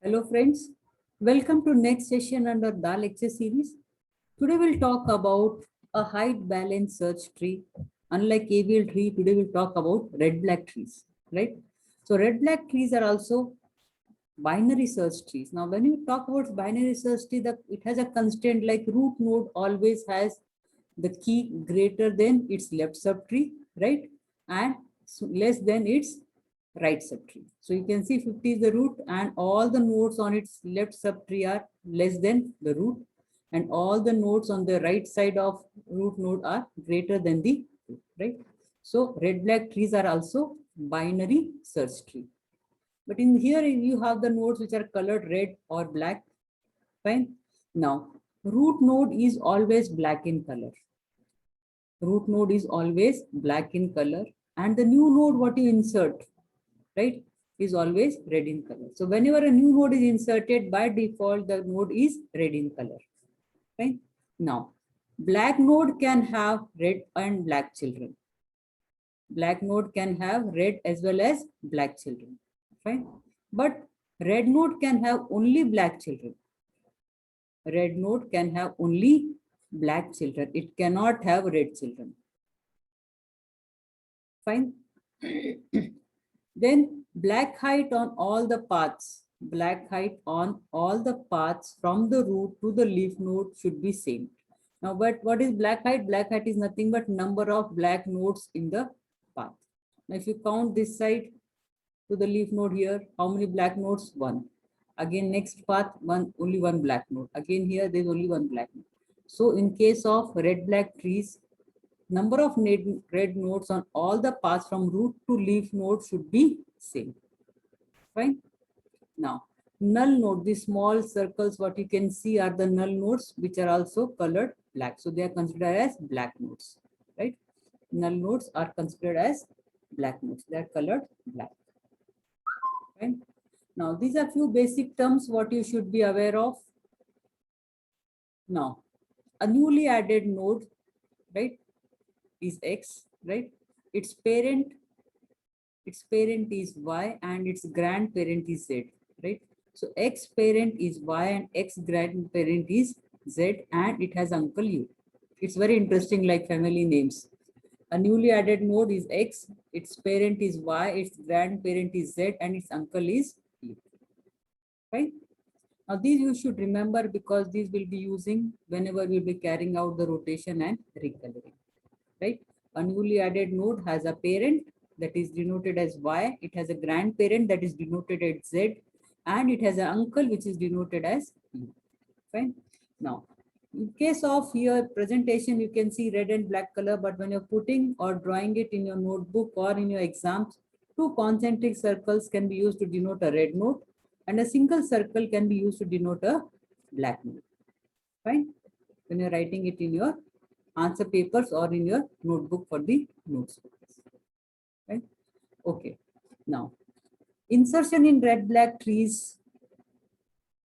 Hello friends, welcome to next session under the lecture series. Today we'll talk about a height balance search tree. Unlike AVL tree, today we'll talk about red-black trees, right? So red-black trees are also binary search trees. Now when you talk about binary search tree, it has a constraint like root node always has the key greater than its left subtree, right? And less than its right subtree. So you can see 50 is the root and all the nodes on its left subtree are less than the root and all the nodes on the right side of root node are greater than the root, right? So red black trees are also binary search tree. But in here you have the nodes which are colored red or black, fine. Now root node is always black in color. Root node is always black in color and the new node what you insert, right, is always red in color. So whenever a new node is inserted, by default the node is red in color, right? Now black node can have red and black children. Black node can have red as well as black children, fine. But red node can have only black children. Red node can have only black children. It cannot have red children, fine. Then black height on all the paths. Black height on all the paths from the root to the leaf node should be same. Now, but what is black height? Black height is nothing but number of black nodes in the path. Now, if you count this side to the leaf node here, how many black nodes? One. Again, next path, only one black node. Again, here there is only one black node. So, in case of red-black trees, number of red nodes on all the paths from root to leaf node should be same. Fine. Now, null node, these small circles, what you can see are the null nodes, which are also colored black. So they are considered as black nodes, right? Null nodes are considered as black nodes. They are colored black. Fine. Now, these are few basic terms what you should be aware of. Now, a newly added node, right, is X, right? Its parent is Y and its grandparent is Z, right? So X parent is Y and X grandparent is Z and it has uncle U. It's very interesting like family names. A newly added node is X, its parent is Y, its grandparent is Z and its uncle is U, right? Now these you should remember because these will be using whenever we'll be carrying out the rotation and recoloring, right? A newly added node has a parent that is denoted as Y, it has a grandparent that is denoted as Z, and it has an uncle which is denoted as U, fine? Now, in case of your presentation, you can see red and black color, but when you're putting or drawing it in your notebook or in your exams, two concentric circles can be used to denote a red node and a single circle can be used to denote a black node, fine? When you're writing it in your answer papers or in your notebook for the notes, right? Okay. Now, insertion in red-black trees.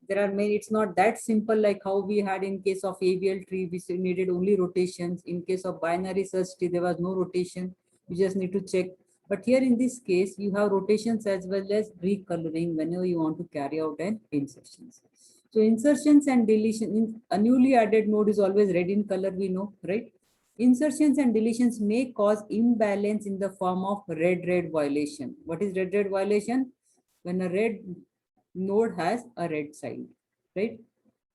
There are many. It's not that simple like how we had in case of AVL tree, which needed only rotations. In case of binary search tree, there was no rotation. You just need to check. But here in this case, you have rotations as well as recoloring whenever you want to carry out an insertions. So insertions and deletion, a newly added node is always red in color, we know, right? Insertions and deletions may cause imbalance in the form of red-red violation. What is red-red violation? When a red node has a red child, right?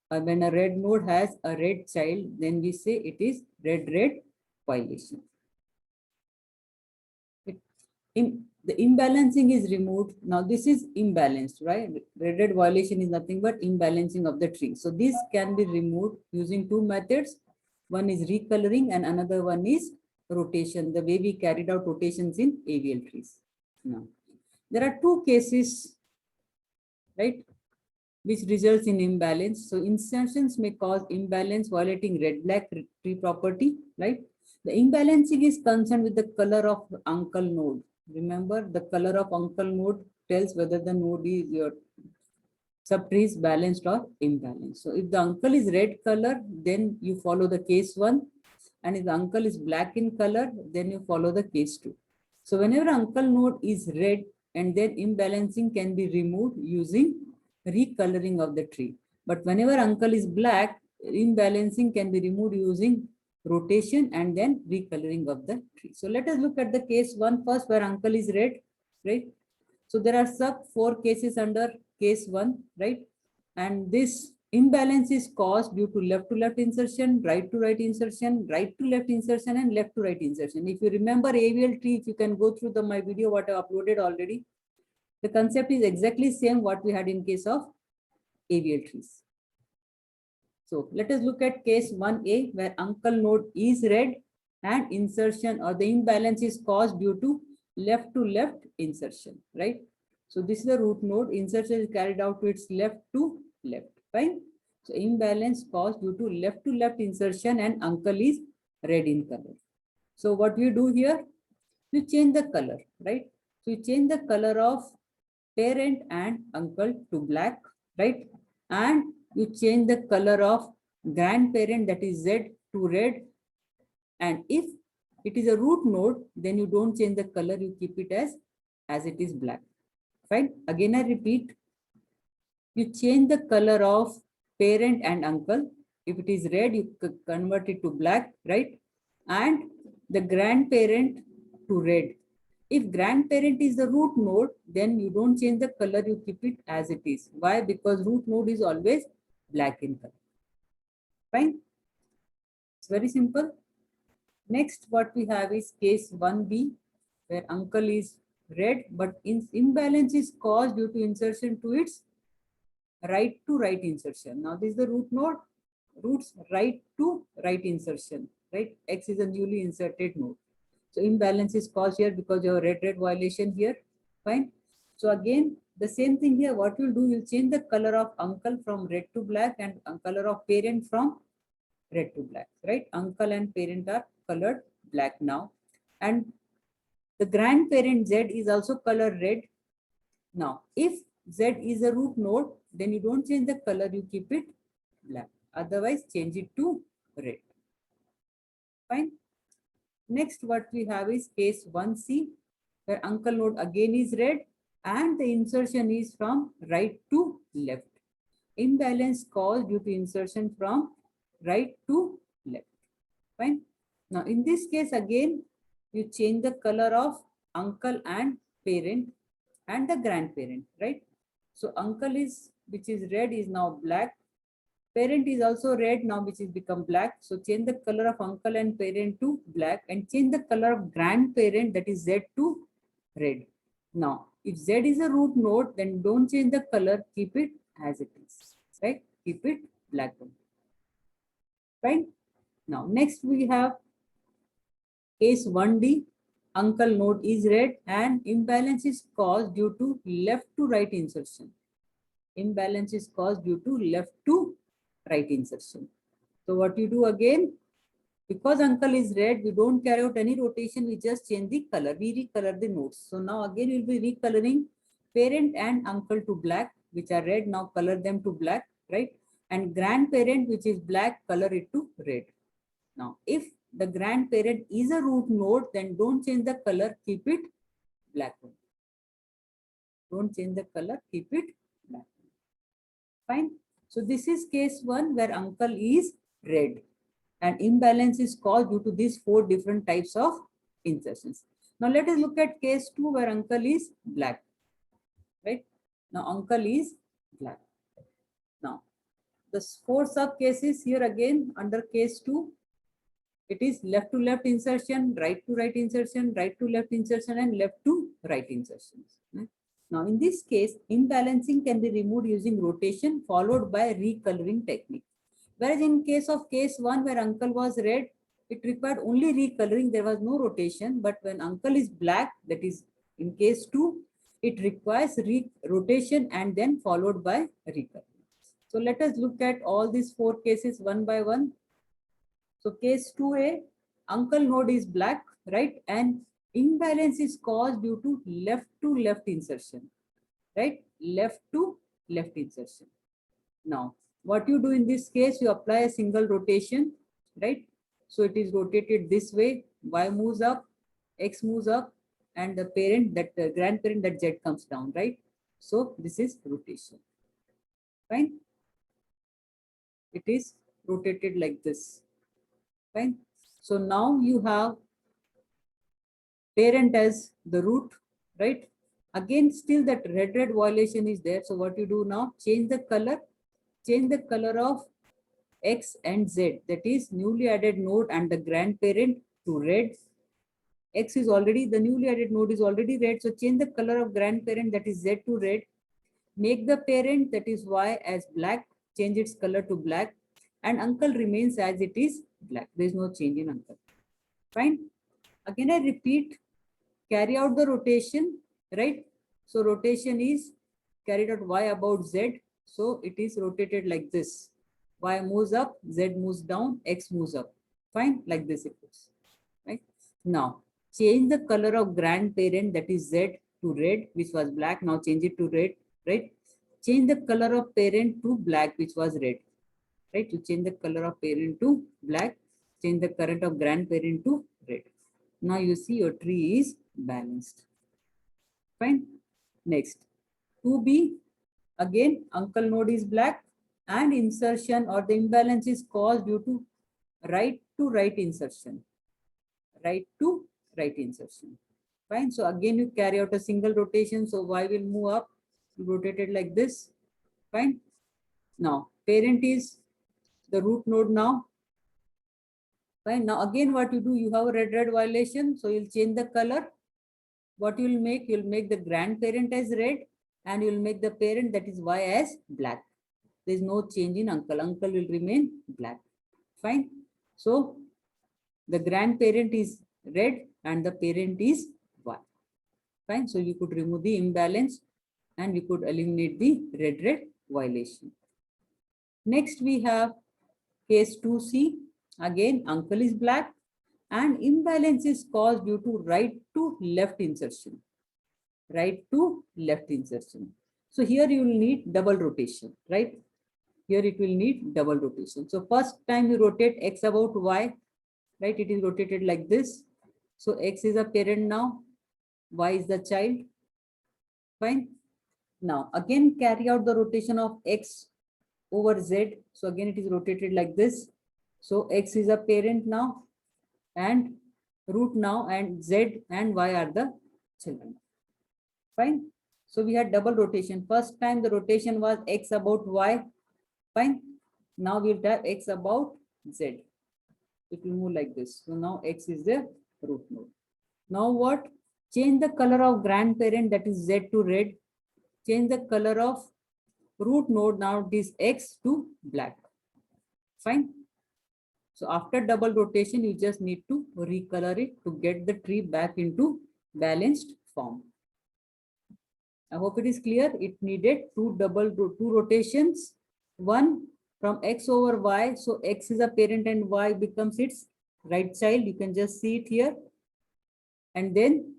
When a red node has a red child, then we say it is red-red violation. The imbalancing is removed. Now this is imbalanced, right? Red-red violation is nothing but imbalancing of the tree. So this can be removed using two methods. One is recoloring and another one is rotation, the way we carried out rotations in AVL trees. Now, there are two cases, right, which results in imbalance. So insertions may cause imbalance violating red-black tree property, right? The imbalancing is concerned with the color of uncle node. Remember, the color of uncle node tells whether the node is your subtree is balanced or imbalanced. So if the uncle is red color, then you follow the case 1. And if the uncle is black in color, then you follow the case 2. So whenever uncle node is red and then imbalancing can be removed using recoloring of the tree. But whenever uncle is black, imbalancing can be removed using rotation and then recoloring of the tree. So let us look at the case one first, where uncle is red, right? So there are sub 4 cases under case 1, right? And this imbalance is caused due to left insertion, right to right insertion, right to left insertion, and left to right insertion. If you remember AVL tree, if you can go through my video what I uploaded already, the concept is exactly same what we had in case of AVL trees. So let us look at case 1A, where uncle node is red and insertion or the imbalance is caused due to left insertion, right? So this is the root node. Insertion is carried out to its left to left, fine? So imbalance caused due to left insertion and uncle is red in color. So what you do here? You change the color, right? So you change the color of parent and uncle to black, right? And you change the color of grandparent, that is Z, to red. And if it is a root node, then you don't change the color, you keep it as it is black. Fine. Again, I repeat, you change the color of parent and uncle. If it is red, you convert it to black, right? And the grandparent to red. If grandparent is the root node, then you don't change the color, you keep it as it is. Why? Because root node is always black in color. Fine. It's very simple. Next, what we have is case 1B, where uncle is red, but imbalance is caused due to insertion to its right to right insertion. Now, this is the root node, roots right to right insertion, right? X is a newly inserted node. So imbalance is caused here because you have red violation here. Fine. So again, the same thing here. What you'll do, you'll change the color of uncle from red to black and color of parent from red to black, right? Uncle and parent are colored black now. And the grandparent Z is also colored red. Now, if Z is a root node, then you don't change the color, you keep it black. Otherwise, change it to red. Fine. Next, what we have is case 1C, where uncle node again is red and the insertion is from right to left. Imbalance caused due to insertion from right to left. Fine. Now, in this case, again, you change the color of uncle and parent and the grandparent, right? So, uncle is, which is red, is now black. Parent is also red now, which is become black. So change the color of uncle and parent to black and change the color of grandparent, that is Z, to red. Now, if Z is a root node, then don't change the color, keep it as it is, right? Keep it black one. Right? Now, next we have case 1D. Uncle node is red and imbalance is caused due to left to right insertion. Imbalance is caused due to left to right insertion. So what you do again, because uncle is red, we don't carry out any rotation, we just change the color, we recolor the nodes. So now again we'll be recoloring parent and uncle to black, which are red, now color them to black, right? And grandparent, which is black, color it to red. Now if the grandparent is a root node, then don't change the color, keep it black. Don't change the color, keep it black. Fine. So this is case 1 where uncle is red and imbalance is caused due to these 4 different types of insertions. Now let us look at case 2 where uncle is black, right? Now uncle is black. Now the 4 sub cases here again under case 2, it is left to left insertion, right to right insertion, right to left insertion, and left to right insertions. Right? Now, in this case, imbalancing can be removed using rotation followed by recoloring technique. Whereas in case of case 1 where uncle was red, it required only recoloring, there was no rotation. But when uncle is black, that is in case 2, it requires rotation and then followed by recoloring. So let us look at all these 4 cases one by one. So case 2A, uncle node is black, right? And imbalance is caused due to left insertion, right? Left to left insertion. Now, what you do in this case, you apply a single rotation, right? So it is rotated this way, Y moves up, X moves up, and the parent, that grandparent, that Z comes down, right? So this is rotation. Fine. It is rotated like this. Fine. So now you have parent as the root, right? Again, still that red violation is there. So what you do now, change the color of X and Z, that is newly added node and the grandparent to red. X is already, the newly added node is already red. So change the color of grandparent, that is Z, to red. Make the parent, that is Y, as black, change its color to black, and uncle remains as it is black. There is no change in uncle. Fine. Again, I repeat, carry out the rotation, right? So rotation is carried out Y about Z. So it is rotated like this. Y moves up, Z moves down, X moves up. Fine, like this it is. Right? Now, change the color of grandparent, that is Z, to red, which was black. Now change it to red, right? Change the color of parent to black, which was red. Right? You change the color of parent to black, change the current of grandparent to red. Now you see your tree is balanced. Fine. Next, 2B, again, uncle node is black and insertion or the imbalance is caused due to right to right insertion. Right to right insertion. Fine. So again, you carry out a single rotation. So Y will move up, rotate it like this. Fine. Now, parent is the root node now. Fine. Now, again, what you do, you have a red violation. So you'll change the color. What you'll make the grandparent as red and you'll make the parent, that is Y, as black. There is no change in uncle. Uncle will remain black. Fine. So the grandparent is red and the parent is Y. Fine. So you could remove the imbalance and you could eliminate the red violation. Next we have case 2C. Again, uncle is black and imbalance is caused due to right to left insertion. Right to left insertion. So here you will need double rotation, right? Here it will need double rotation. So first time you rotate X about Y, right? It is rotated like this. So X is a parent now, Y is the child. Fine. Now again carry out the rotation of X over Z. So again it is rotated like this. So X is a parent now and root now, and Z and Y are the children. Fine. So we had double rotation. First time the rotation was X about Y. Fine. Now we'll have X about Z. It will move like this. So now X is the root node. Now what? Change the color of grandparent, that is Z, to red. Change the color of root node, now it is X, to black. Fine. So after double rotation, you just need to recolor it to get the tree back into balanced form. I hope it is clear. It needed two rotations. One from X over Y. So X is a parent and Y becomes its right child. You can just see it here. And then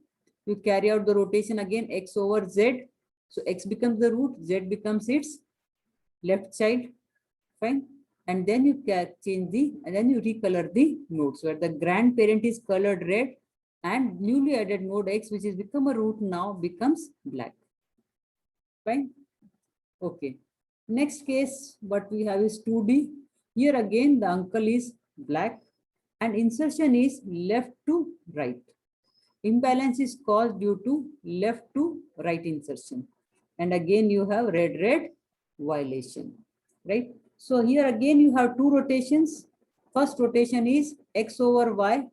you carry out the rotation again, X over Z. So X becomes the root, Z becomes its left child. Fine. And then you can change and then you recolor the nodes where the grandparent is colored red and newly added node X, which is become a root now, becomes black. Fine. Okay. Next case, what we have is 2D. Here again, the uncle is black and insertion is left to right. Imbalance is caused due to left to right insertion. And again, you have red violation, right? So here again, you have two rotations. First rotation is X over Y,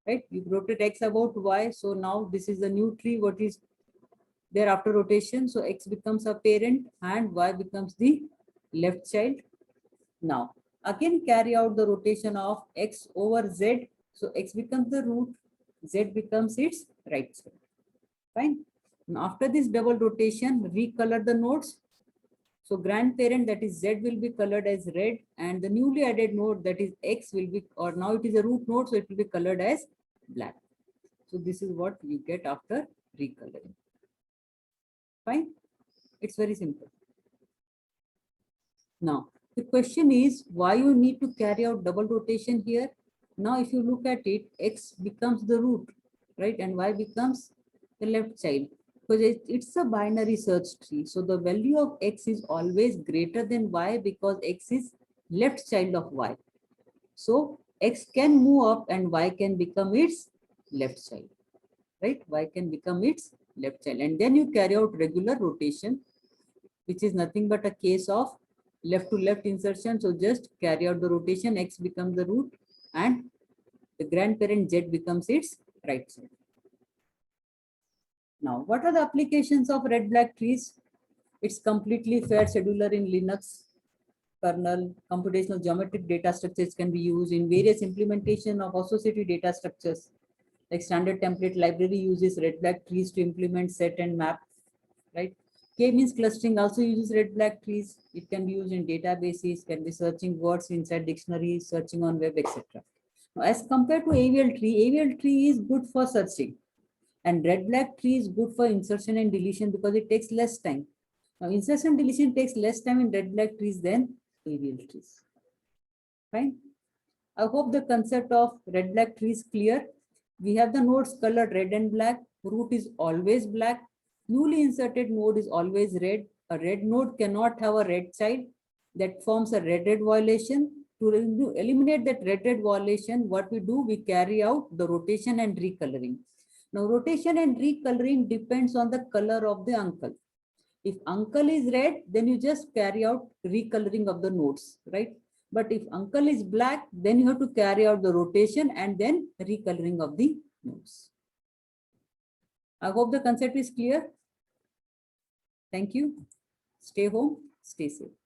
right? You rotate X about Y. So now this is the new tree. What is there after rotation? So X becomes a parent and Y becomes the left child. Now, again carry out the rotation of X over Z. So X becomes the root, Z becomes its right side. Fine. Now, after this double rotation, recolor the nodes. So grandparent, that is Z, will be colored as red, and the newly added node, that is X, will be, or now it is a root node, so it will be colored as black. So this is what you get after recoloring. Fine. It's very simple. Now, the question is why you need to carry out double rotation here. Now, if you look at it, X becomes the root, right? And Y becomes the left child. because it's a binary search tree. So the value of X is always greater than Y because X is left child of Y. So X can move up and Y can become its left child, right? Y can become its left child. And then you carry out regular rotation, which is nothing but a case of left to left insertion. So just carry out the rotation, X becomes the root and the grandparent Z becomes its right side. Now, what are the applications of red-black trees? It's completely fair scheduler in Linux kernel. Computational geometric data structures can be used in various implementation of associative data structures. Like standard template library uses red-black trees to implement set and map, right? K-means clustering also uses red-black trees. It can be used in databases, can be searching words inside dictionaries, searching on web, etc. Now, as compared to AVL tree is good for searching. And red-black tree is good for insertion and deletion because it takes less time. Now, insertion and deletion takes less time in red-black trees than AVL trees. Fine. I hope the concept of red-black tree is clear. We have the nodes colored red and black. Root is always black. Newly inserted node is always red. A red node cannot have a red child. That forms a red-red violation. To eliminate that red-red violation, what we do, we carry out the rotation and recoloring. Now, rotation and recoloring depends on the color of the uncle. If uncle is red, then you just carry out recoloring of the nodes, right? But if uncle is black, then you have to carry out the rotation and then recoloring of the nodes. I hope the concept is clear. Thank you. Stay home, stay safe.